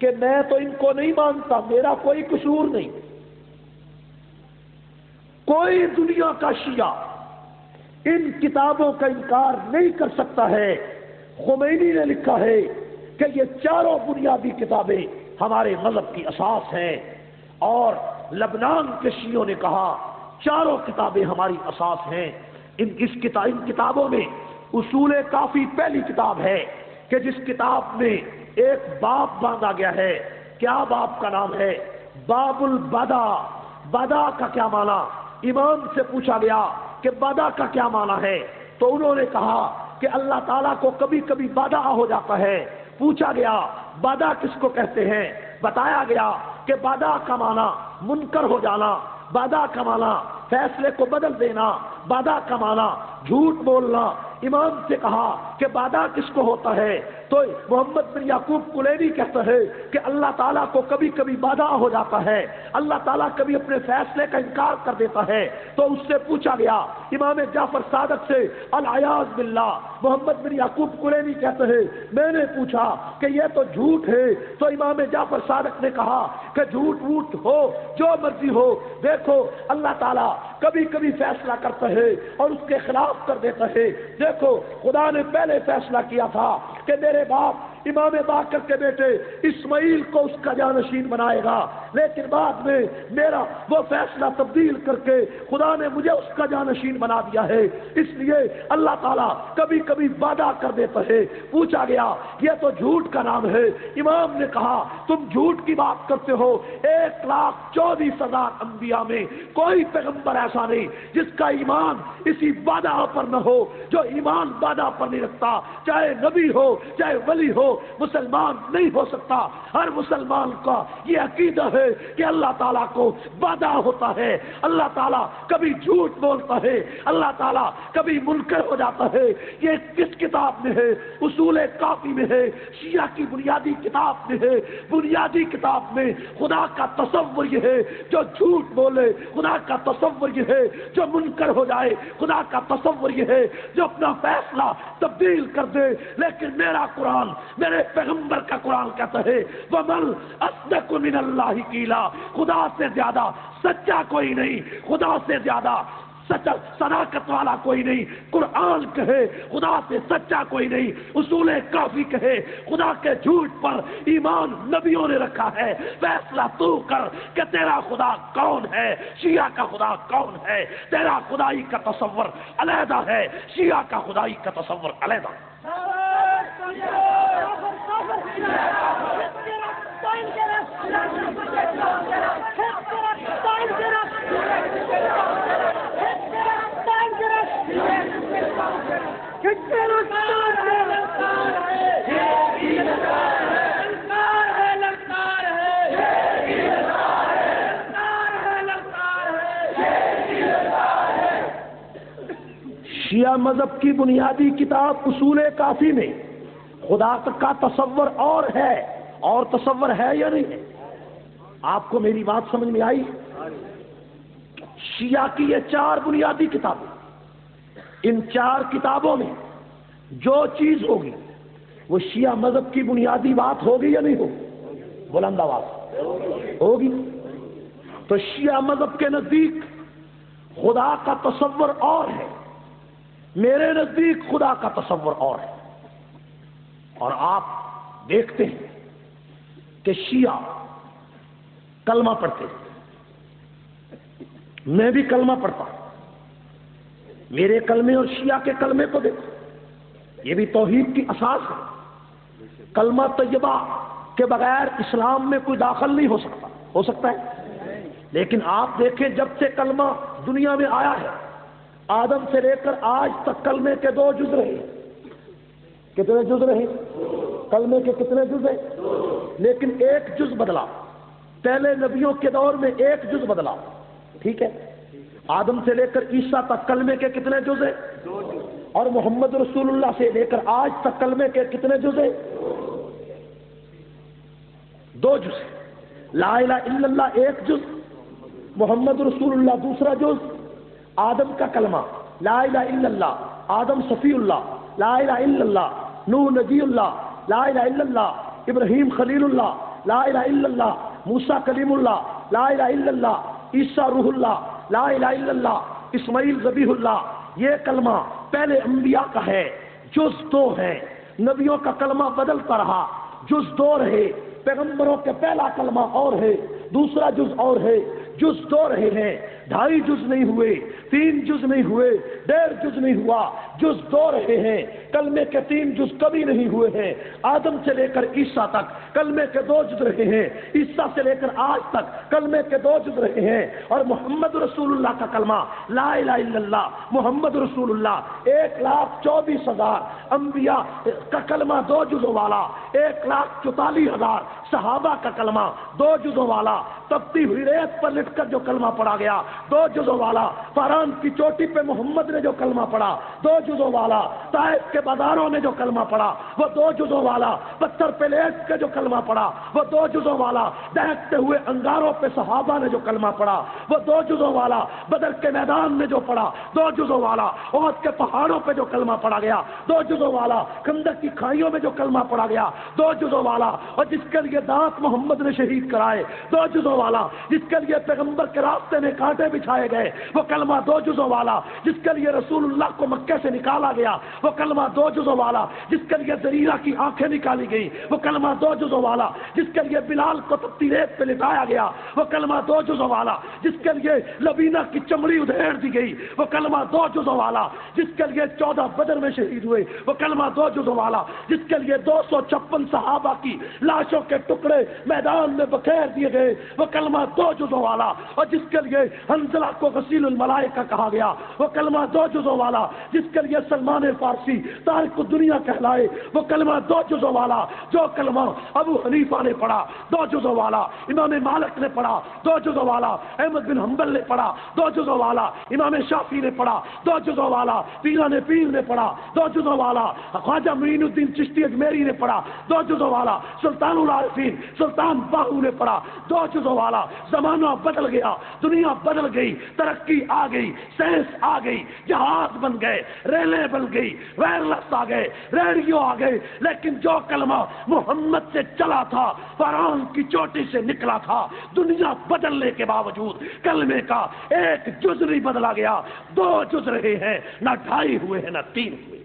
کہ میں تو ان کو نہیں مانتا، میرا کوئی قصور نہیں. کوئی دنیا کا شیعہ ان کتابوں کا انکار نہیں کر سکتا ہے. خمینی نے لکھا ہے کہ یہ چاروں بنیادی کتابیں ہمارے مذہب کی اساس ہیں، اور لبنان کے شیعوں نے کہا چاروں کتابیں ہماری اساس ہیں. ان کتابوں میں اصول کافی پہلی کتاب ہے کہ جس کتاب میں ایک باب باندھا گیا ہے. کیا باب کا نام ہے؟ باب البدا. بدا کا کیا معنی؟ امام سے پوچھا گیا کہ بدا کا کیا معنی ہے، تو انہوں نے کہا کہ اللہ تعالیٰ کو کبھی کبھی بدا ہو جاتا ہے. پوچھا گیا بدا کس کو کہتے ہیں؟ بتایا گیا کہ بدا کا معنی منکر ہو جانا، بدا کا معنی فیصلے کو بدل دینا، بدا کا معنی جھوٹ بولنا. امام سے کہا کہ بادہ کس کو ہوتا ہے، تو محمد بن یعقوب کلینی کہتا ہے کہ اللہ تعالیٰ کو کبھی کبھی بادہ ہو جاتا ہے، اللہ تعالیٰ کبھی اپنے فیصلے کا انکار کر دیتا ہے. تو اس سے پوچھا گیا امام جعفر صادق سے، العیاذ باللہ. محمد بن یعقوب کلینی کہتے ہیں میں نے پوچھا کہ یہ تو جھوٹ ہے، تو امام جعفر صادق نے کہا کہ جھوٹ ووٹ ہو جو مرضی ہو، دیکھو اللہ تعالیٰ کبھی کبھی فیصلہ کرتا ہے اور اس کے خلاف کر دیتا ہے. دیکھو خدا نے پہلے فیصلہ کیا تھا کہ میرے باپ امام باقر کے بیٹے اسماعیل کو اس کا جانشین بنائے گا، لیکن بعد میں میرا وہ فیصلہ تبدیل کر کے خدا نے مجھے اس کا جانشین بنا دیا ہے. اس لیے اللہ تعالیٰ کبھی کبھی وعدہ کر دیتا ہے. پوچھا گیا یہ تو جھوٹ کا نام ہے. امام نے کہا تم جھوٹ کی بات کرتے ہو، 1,24,000 انبیاء میں کوئی پیغمبر ایسا نہیں جس کا ایمان اسی وعدہ پر نہ ہو. جو ایمان وعدہ پر نہیں رکھتا، چاہے نبی ہو چاہے ولی ہو، مسلمان نہیں ہو سکتا. ہر مسلمان کا یہ عقیدہ ہے کہ اللہ تعالیٰ کو وعدہ ہوتا ہے، اللہ تعالیٰ کبھی جھوٹ بولتا ہے، اللہ تعالیٰ کبھی منکر ہو جاتا ہے. یہ کس کتاب میں ہے؟ اصول کافی میں ہے، شیعہ کی بنیادی کتاب میں ہے. بنیادی کتاب میں خدا کا تصور یہ ہے جو جھوٹ بولے، خدا کا تصور یہ ہے جو منکر ہو جائے، خدا کا تصور یہ ہے جو اپنا فیصلہ تبدیل کر دے. لیکن میرا قرآن، میرے پیغمبر کا قرآن کہتا ہے وَمَنْ أَصْدَقُ مِنَ اللَّهِ قِيلًا، خدا سے زیادہ سچا کوئی نہیں، خدا سے زیادہ صداقت والا کوئی نہیں. قرآن کہے خدا سے سچا کوئی نہیں، اصول کافی کہے خدا کے جھوٹ پر ایمان نبیوں نے رکھا ہے. فیصلہ تو کر کہ تیرا خدا کون ہے، شیعہ کا خدا کون ہے. تیرا خدائی کا تصور علیحدہ ہے، شیعہ کا خدائی کا تصور علیحدہ. شیعہ مذہب کی بنیادی کتاب اصول کافی میں خدا کا تصور اور ہے، اور تصور ہے یا نہیں ہے؟ آپ کو میری بات سمجھ میں آئی؟ شیعہ کی یہ 4 بنیادی کتابیں، ان 4 کتابوں میں جو چیز ہوگی وہ شیعہ مذہب کی بنیادی بات ہوگی یا نہیں ہوگی؟ بلند آواز ہوگی. تو شیعہ مذہب کے نزدیک خدا کا تصور اور ہے، میرے نزدیک خدا کا تصور اور ہے. اور آپ دیکھتے ہیں کہ شیعہ کلمہ پڑھتے ہیں، میں بھی کلمہ پڑھتا ہوں. میرے کلمے اور شیعہ کے کلمے کو دیکھو، یہ بھی توحید کی اساس ہے. کلمہ طیبہ کے بغیر اسلام میں کوئی داخل نہیں ہو سکتا. ہو سکتا ہے؟ لیکن آپ دیکھیں جب سے کلمہ دنیا میں آیا ہے، آدم سے لے کر آج تک کلمے کے 2 جز رہے. کتنے جز رہے؟ کلمے کے کتنے جز ہیں؟ لیکن ایک جز بدلا. پہلے نبیوں کے دور میں ایک جز بدلا، ٹھیک ہے. آدم سے لے کر عیسیٰ تک کلمے کے کتنے جز ہیں؟ اور محمد رسول اللہ سے لے کر آج تک کلمے کے کتنے جز ہیں؟ 2 جز. لا الہ الا اللہ ایک جز، محمد رسول اللہ دوسرا جز. آدم کا کلمہ لا الہ الا اللہ، آدم صفی اللہ، لا الہ الا اللہ. نوح نبی اللہ، لا الہ الا اللہ. ابراہیم خلیل اللہ، لا الہ الا اللہ، موسیٰ کلیم اللہ لا الہ الا اللہ، عیسیٰ روح اللہ لا الہ الا اللہ، اسماعیل ذبیح اللہ، یہ کلمہ پہلے انبیاء کا ہے، جز 2 ہے، نبیوں کا کلمہ بدلتا رہا، جز 2 رہے، پیغمبروں کے پہلا کلمہ اور ہے، دوسرا جز اور ہے، جز 2 رہے ہیں، 2.5 جز نہیں ہوئے، 3 جز نہیں ہوئے، 1.5 جز نہیں ہوا، جز 2 رہے ہیں، کلمے کے 3 جز کبھی نہیں ہوئے ہیں، آدم سے لے کر عیسیٰ تک کلمے کے 2 جز رہے ہیں، عیسیٰ سے لے کر آج تک کلمے کے 2 جز رہے ہیں، اور محمد رسول اللہ کا کلمہ لا الہ الا اللہ محمد رسول اللہ 1,24,000 انبیاء کا کلمہ 2 جزوں والا، 1,44,000 صحابہ کا کلمہ 2 جزوں والا، تپتی ہوئی ریت پر لٹ کر جو کلمہ پڑھا گیا 2 جزوں والا، فاران کی چوٹی پہ محمد نے جو کلمہ پڑھا 2 جزوں والا، طائف کے بازاروں میں جو کلمہ پڑھا وہ 2 جزوں والا، پتھر پہ لیٹ کے جو کلمہ پڑھا وہ 2 جزوں والا، دہکتے ہوئے انگاروں پہ صحابہ نے جو کلمہ پڑھا وہ 2 جزوں والا، بدر کے میدان میں جو پڑھا 2 جزوں والا، احد کے پہاڑوں پہ جو کلمہ پڑھا گیا 2 جزوں والا، خندق کی کھائیوں میں جو کلمہ پڑھا گیا 2 جزوں والا، اور جس کے لیے دانت محمد نے شہید کرائے 2 جزوں والا، جس کے لیے پیغمبر کے راستے میں کانٹے بچھائے گئے وہ کلمہ 2 جزوں والا، جس کے لیے رسول اللہ کو مکے سے نکالا گیا وہ کلمہ 2 جزوں والا، جس کے لیے زریرہ کی آنکھیں نکالی گئی وہ کلمہ 2 جزوں والا، جس کے لیے بلال کو تپتی ریت پہ لٹایا گیا وہ کلمہ 2 جزوں والا، جس کے لیے لبینہ کی چمڑی ادھیڑ دی گئی وہ کلمہ 2 جزوں والا، جس کے لیے 14 بدر میں شہید ہوئے وہ کلمہ 2 جزوں والا، جس کے لیے 256 صحابہ کی لاشوں کے ٹکڑے میدان میں بکھیر دیے گئے وہ کلمہ 2 جزوں والا، اور جس کے لیے حنظلہ کو غسیل الملائکہ کہا گیا وہ کلمہ 2 جزوں والا، جس کے لیے سلمان فارسی تاریخ دنیا کہلائے وہ کلمہ 2 جزوں والا، جو کلمہ ابو حنیفہ نے پڑھا 2 جزوں والا، امام مالک نے پڑھا 2 جزوں والا، احمد بن حنبل نے پڑھا 2 جزوں والا، امام شافعی نے پڑھا 2 جزوں والا، پیران پیر نے پڑھا 2 جزوں والا، خواجہ معین الدین چشتی اجمیری نے پڑھا 2 جزوں والا، سلطان العارفین سلطان باہو نے پڑھا 2 جزوں والا۔ زمانہ بدل گیا، دنیا بدل گئی، ترقی آ گئی، سائنس آ گئی، جہاز بن گئے، ریلیں بن گئی، وائرلیس آ گئے، ریڈیو آ گئے، لیکن جو کلمہ محمد سے چلا تھا، فرعون کی چوٹی سے نکلا تھا، دنیا بدلنے کے باوجود کلمے کا 1 جز نہیں بدلا گیا، 2 جز رہے ہیں، نہ 2.5 ہوئے ہیں نہ 3 ہوئے۔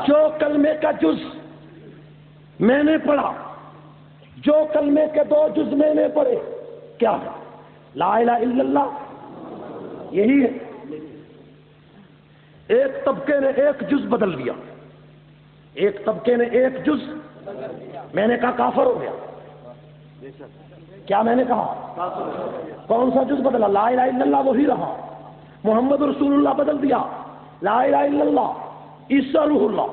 جو کلمے کا جز میں نے پڑھا، جو کلمے کے 2 جز میں نے پڑھے کیا ہے؟ لا الہ الا اللہ، یہی ہے۔ ایک طبقے نے 1 جز بدل دیا، ایک طبقے نے 1 جز، میں نے کہا کافر ہو گیا۔ کیا میں نے کہا؟ کون سا جز بدلا؟ لا الہ الا اللہ وہی رہا، محمد رسول اللہ بدل دیا، لا الہ الا اللہ عیسیٰ روح اللہ،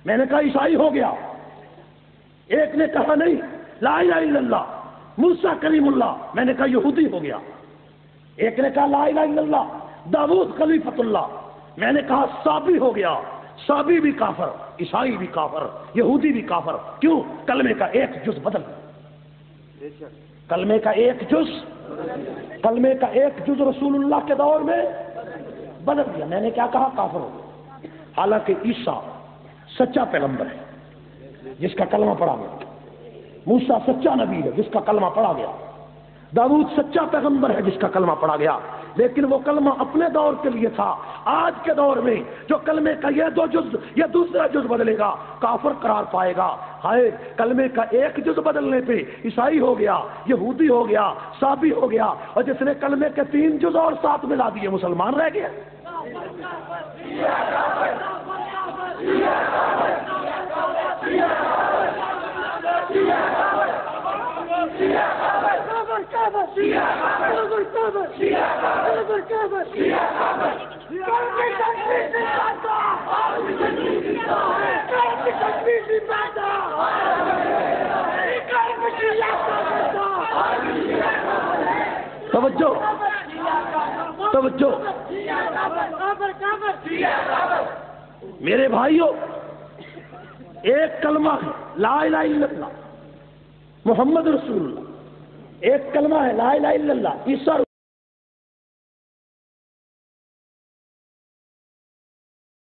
میں نے کہا عیسائی ہو گیا۔ ایک نے کہا نہیں لا الہ الا اللہ موسیٰ کلیم اللہ، میں نے کہا یہودی ہو گیا۔ ایک نے کہا لا الہ الا اللہ داؤد خلیفۃ اللہ، میں نے کہا صابی ہو گیا۔ صابی بھی کافر، عیسائی بھی کافر، یہودی بھی کافر۔ کیوں؟ کلمے کا 1 جز بدل گیا، کلمے کا 1 جز، کلمے کا 1 جز رسول اللہ کے دور میں بدل دیا۔ میں نے کیا کہا؟ کافر ہو گیا۔ حالانکہ عیسیٰ سچا پیغمبر ہے جس کا کلمہ پڑھا گیا، موسیٰ سچا نبی ہے جس کا کلمہ پڑھا گیا، داؤد سچا پیغمبر ہے جس کا کلمہ پڑھا گیا، لیکن وہ کلمہ اپنے دور کے لیے تھا۔ آج کے دور میں جو کلمے کا یہ 2 جز یا دوسرا جز بدلے گا کافر قرار پائے گا۔ ہائے، کلمے کا 1 جز بدلنے پہ عیسائی ہو گیا، یہودی ہو گیا، صابی ہو گیا، اور جس نے کلمے کے 3 جز اور ساتھ ملا دیے مسلمان رہ گیا۔ توجہ توجہ میرے بھائیوں، ایک کلمہ ہے لا الہ الا اللہ محمد رسول اللہ، ایک کلمہ ہے لا الہ الا اللہ عیسیٰ